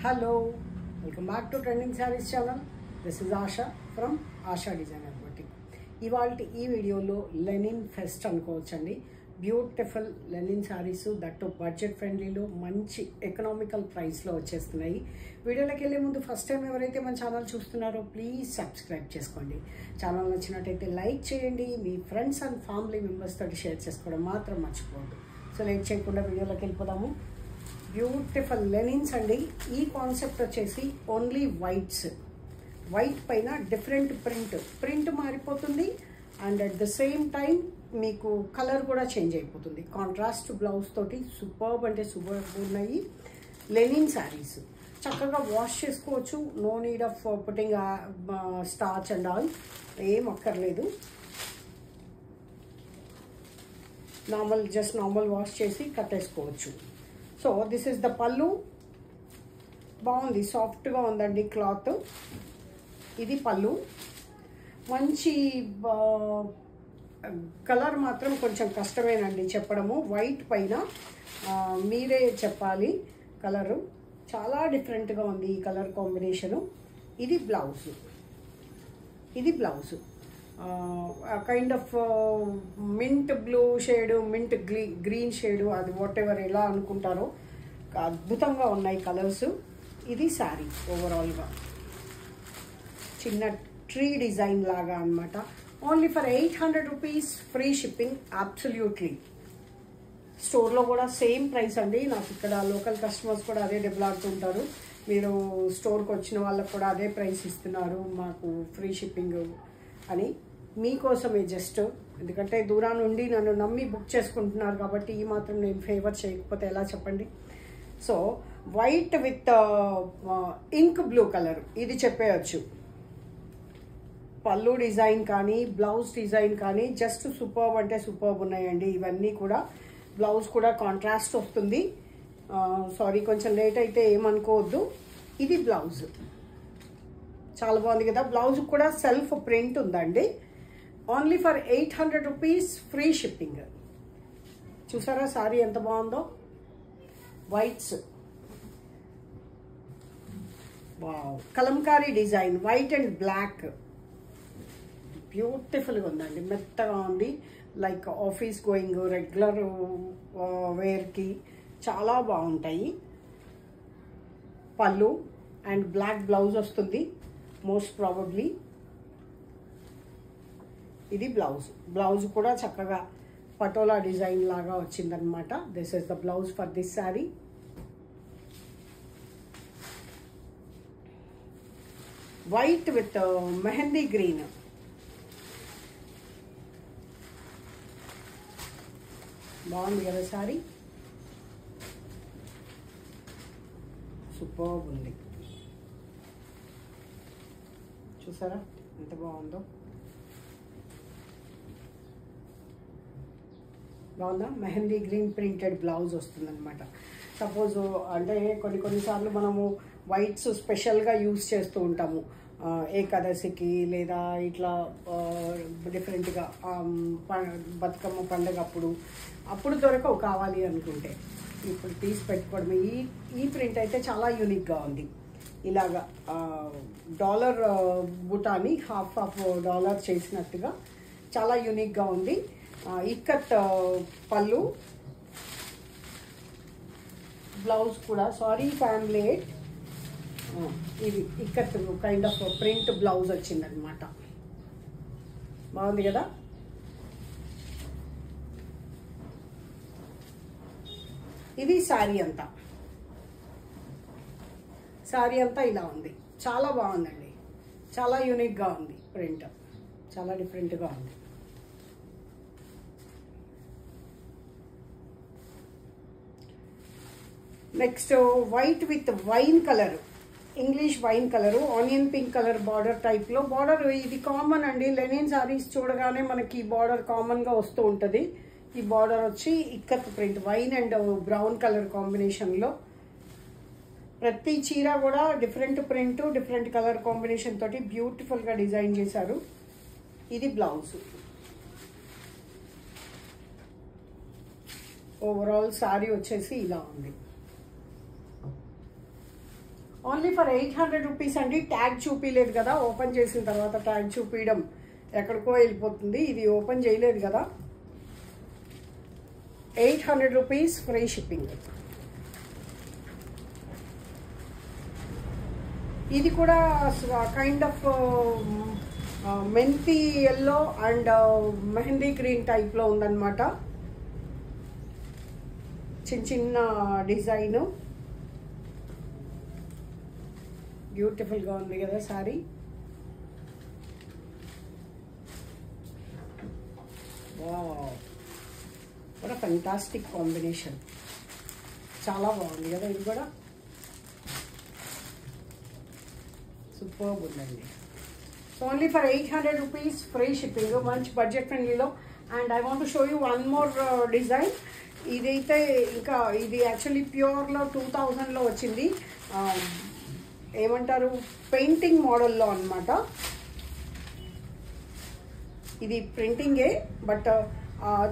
Hello, welcome back to Trending Sarees channel. This is Asha from Asha Designer Boutique. ఇవాల్టి ఈ వీడియోలో linen fest అనుకోవచ్చండి. Beautiful linen saris that budget ఫ్రెండ్లీలో మంచి economical ప్రైస్లో వచ్చేస్తున్నాయి. వీడియోలోకి వెళ్ళే ముందు ఫస్ట్ టైం ఎవరైతే మన ఛానల్ చూస్తున్నారో ప్లీజ్ సబ్స్క్రైబ్ చేసుకోండి. ఛానల్ నచ్చినట్టయితే లైక్ చేయండి. మీ ఫ్రెండ్స్ అండ్ ఫ్యామిలీ మెంబర్స్ తోటి షేర్ చేసుకోవడం మాత్రం మర్చిపోవద్దు. సో లేట్ చేయకుండా వీడియోలోకి వెళ్ళిపోదాము. బ్యూటిఫుల్ లెనిన్స్ అండి. ఈ కాన్సెప్ట్ వచ్చేసి ఓన్లీ వైట్ పైన డిఫరెంట్ ప్రింట్ మారిపోతుంది and at the same time మీకు కలర్ కూడా చేంజ్ అయిపోతుంది. కాంట్రాస్ట్ బ్లౌజ్ తోటి సూపర్బ్ అంటే సూపర్బ్ ఉన్నాయి లెనిన్ శారీస్. చక్కగా వాష్ చేసుకోవచ్చు. No need of putting starch and all ఏం అక్కర్లేదు. నార్మల్ వాష్ చేసి కట్టేసుకోవచ్చు. So this is the pallu. బాగుంది, సాఫ్ట్గా ఉందండి క్లాత్. ఇది పళ్ళు. మంచి కలర్ మాత్రం కొంచెం కష్టమేనండి చెప్పడము. వైట్ పైన మీరే చెప్పాలి. కలరు చాలా డిఫరెంట్గా ఉంది ఈ కలర్ కాంబినేషను. ఇది blouse kind of mint blue shade, mint green shade, అది వాట్ ఎవర్ ఎలా అనుకుంటారో అద్భుతంగా ఉన్నాయి కలర్స్. ఇది శారీ ఓవరాల్గా చిన్న ట్రీ డిజైన్ లాగా అనమాట. Only for 800 rupees, free shipping absolutely. స్టోర్లో కూడా సేమ్ ప్రైస్ అండి. నాకు ఇక్కడ లోకల్ కస్టమర్స్ కూడా అదే దెబ్బలాడుతుంటారు. మీరు స్టోర్కి వచ్చిన వాళ్ళకు కూడా అదే ప్రైస్ ఇస్తున్నారు మాకు ఫ్రీ షిప్పింగ్ అని. మీకోసమే జస్ట్, ఎందుకంటే దూరం నుండి నన్ను నమ్మి బుక్ చేసుకుంటున్నారు కాబట్టి ఈ మాత్రం నేను ఫేవర్ చేయకపోతే ఎలా చెప్పండి. So white with ink blue colour ఇది చెప్పేయచ్చు. పళ్ళు డిజైన్ కానీ బ్లౌజ్ డిజైన్ కానీ జస్ట్ సూపర్బ్ అంటే సూపర్బ్ ఉన్నాయండి. ఇవన్నీ కూడా బ్లౌజ్ కూడా కాంట్రాస్ట్ వస్తుంది. సారీ కొంచెం లేట్ అయితే ఏమనుకోవద్దు. ఇది బ్లౌజ్ చాలా బాగుంది కదా. బ్లౌజ్ కూడా సెల్ఫ్ ప్రింట్ ఉందండి. Only for 800 rupees, free shipping. చూసారా సారీ ఎంత బాగుందో. Whites, wow, Kalamkari design, white and black. బ్యూటిఫుల్గా ఉందండి, మెత్తగా ఉంది. లైక్ ఆఫీస్ గోయింగ్, రెగ్యులర్ వేర్కి చాలా బాగుంటాయి. పళ్ళు అండ్ బ్లాక్ బ్లౌజ్ వస్తుంది మోస్ట్ ప్రాబబ్లీ. ఇది బ్లౌజ్ కూడా చక్కగా పటోలా డిజైన్ లాగా వచ్చిందనమాట. This is the blouse for this sari. White with mehndi green. బాగుంది కదా శారీ, సూపర్ ఉంది. చూసారా ఎంత బాగుందో. బాగుందా. మెహందీ గ్రీన్ ప్రింటెడ్ బ్లౌజ్ వస్తుందన్నమాట. సపోజ్ అంటే కొన్నిసార్లు మనము వైట్స్ స్పెషల్గా యూస్ చేస్తూ ఉంటాము ఏకాదశికి, లేదా ఇట్లా డిఫరెంట్గా బతుకమ్మ పండుగ అప్పుడు దొరకవు కావాలి అనుకుంటే. ఇప్పుడు తీసి పెట్టుకోవడమే. ఈ ప్రింట్ అయితే చాలా యూనిక్గా ఉంది. ఇలాగా డాలర్ బుటాని హాఫ్ డాలర్ చేసినట్టుగా చాలా యూనిక్గా ఉంది. ఇక్కత్ పళ్ళు, బ్లౌజ్ కూడా సారీ ఫ్యామిలేట్. ఇది ikat kind of print blouse వచ్చిందనమాట. బాగుంది కదా. ఇది శారీ అంతా ఇలా ఉంది. చాలా బాగుందండి, చాలా యూనిక్గా ఉంది. ప్రింట్ చాలా డిఫరెంట్గా ఉంది. Next white with wine colour, English wine colour, onion pink colour border టైప్లో. బార్డర్ ఇది కామన్ అండి. లెనిన్ సారీస్ చూడగానే మనకి బార్డర్ కామన్గా వస్తూ ఉంటుంది. ఈ బార్డర్ వచ్చి ikat print, wine and brown colour కాంబినేషన్లో. ప్రతి చీర కూడా different print, different colour combination తోటి బ్యూటిఫుల్గా డిజైన్ చేశారు. ఇది బ్లౌజ్. ఓవరాల్ సారీ వచ్చేసి ఇలా ఉంది. ఓన్లీ ఫర్ 800 రూపీస్ అండి. ట్యాగ్ చూపించలేదు కదా, ఓపెన్ చేసిన తర్వాత ట్యాగ్ చూపించడం ఎక్కడికో వెళ్ళిపోతుంది. ఇది ఓపెన్ చేయలేదు కదా. 800 రూపీస్ ఫ్రీ షిప్పింగ్. ఇది కూడా కైండ్ ఆఫ్ మెంతి ఎల్లో అండ్ మెహందీ గ్రీన్ టైప్లో ఉందన్నమాట. చిన్న చిన్న డిజైను, బ్యూటిఫుల్గా ఉంది కదా సారీ. వావ్, కూడా ఫెంటాస్టిక్ కాంబినేషన్, చాలా బాగుంది కదా. ఇది కూడా సూపర్బ్ ఉందండి. So only for 800 rupees free shipping, మంచి బడ్జెట్ ఫ్రెండ్లీలో. And I want to show you one more design. ఇదైతే ఇంకా ఇది యాక్చువల్లీ ప్యూర్లో 2000లో వచ్చింది. ఏమంటారు, పెయింటింగ్ మోడల్లో అన్నమాట. ఇది ప్రింటింగే, బట్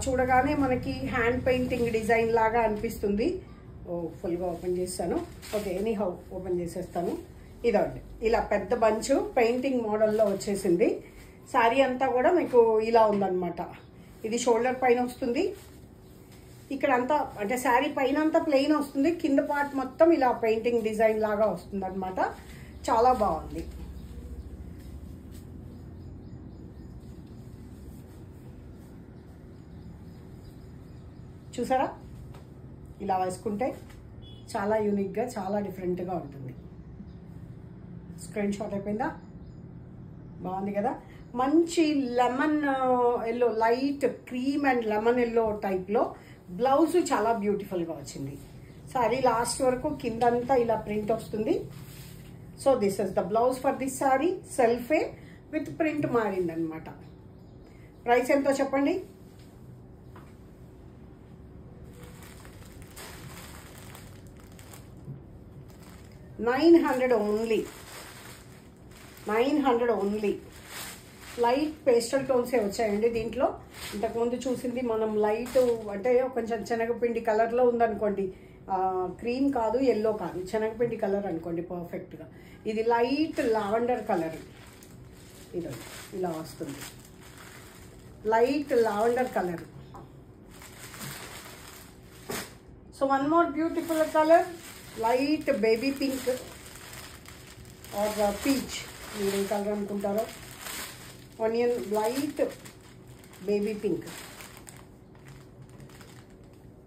చూడగానే మనకి హ్యాండ్ పెయింటింగ్ డిజైన్ లాగా అనిపిస్తుంది. ఫుల్గా ఓపెన్ చేస్తాను. ఓకే, ఎనీహౌ ఓపెన్ చేసేస్తాను. ఇదండి, ఇలా పెద్ద బంచ్ పెయింటింగ్ మోడల్లో వచ్చేసింది. శారీ అంతా కూడా మీకు ఇలా ఉందన్నమాట. ఇది షోల్డర్ పైన వస్తుంది. ఇక్కడ అంతా అంటే శారీ పైన అంతా ప్లెయిన్ వస్తుంది, కింద పార్ట్ మొత్తం ఇలా పెయింటింగ్ డిజైన్ లాగా వస్తుంది అనమాట. చాలా బాగుంది. చూసారా, ఇలా వేసుకుంటే చాలా యూనిక్గా, చాలా డిఫరెంట్గా ఉంటుంది. స్క్రీన్ షాట్ అయిపోయిందా? బాగుంది కదా. మంచి lemon yellow, light cream and lemon yellow టైప్లో. బ్లౌజ్ చాలా బ్యూటిఫుల్గా వచ్చింది. సారీ లాస్ట్ వరకు కిందంతా ఇలా ప్రింట్ వస్తుంది. So this is the blouse for this sari. సెల్ఫే విత్ ప్రింట్ మారిందనమాట. ప్రైస్ ఎంతో చెప్పండి? $900 ఓన్లీ. 900 ఓన్లీ. లైట్ పేస్టల్ టోన్సే వచ్చాయండి దీంట్లో. ఇంతకుముందు చూసింది మనం లైట్ అంటే కొంచెం శనగపిండి కలర్లో ఉందనుకోండి, క్రీమ్ కాదు, ఎల్లో కాదు, శనగపిండి కలర్ అనుకోండి పర్ఫెక్ట్గా. ఇది లైట్ లావెండర్ కలర్. ఇది ఇలా వస్తుంది, light lavender colour. So one more beautiful colour, light baby pink are peach, మీరు ఏ కలర్ అనుకుంటారో. Onion light baby pink.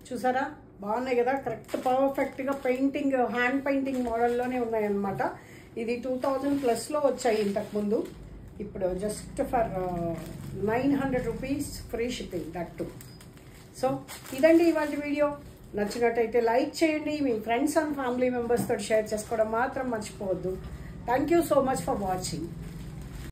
చూసారా, బాగున్నాయి కదా. కరెక్ట్ పర్ఫెక్ట్గా పెయింటింగ్, హ్యాండ్ పెయింటింగ్ మోడల్లోనే ఉన్నాయన్నమాట. ఇది 2000+ వచ్చాయి ఇంతకుముందు. ఇప్పుడు just for 900 rupees free shipping, that to. So ఇదండి ఇవాళ వీడియో. నచ్చినట్టయితే లైక్ చేయండి, మీ ఫ్రెండ్స్ అండ్ ఫ్యామిలీ మెంబర్స్ తోటి షేర్ చేసుకోవడం మాత్రం మర్చిపోవద్దు. Thank you so much for watching.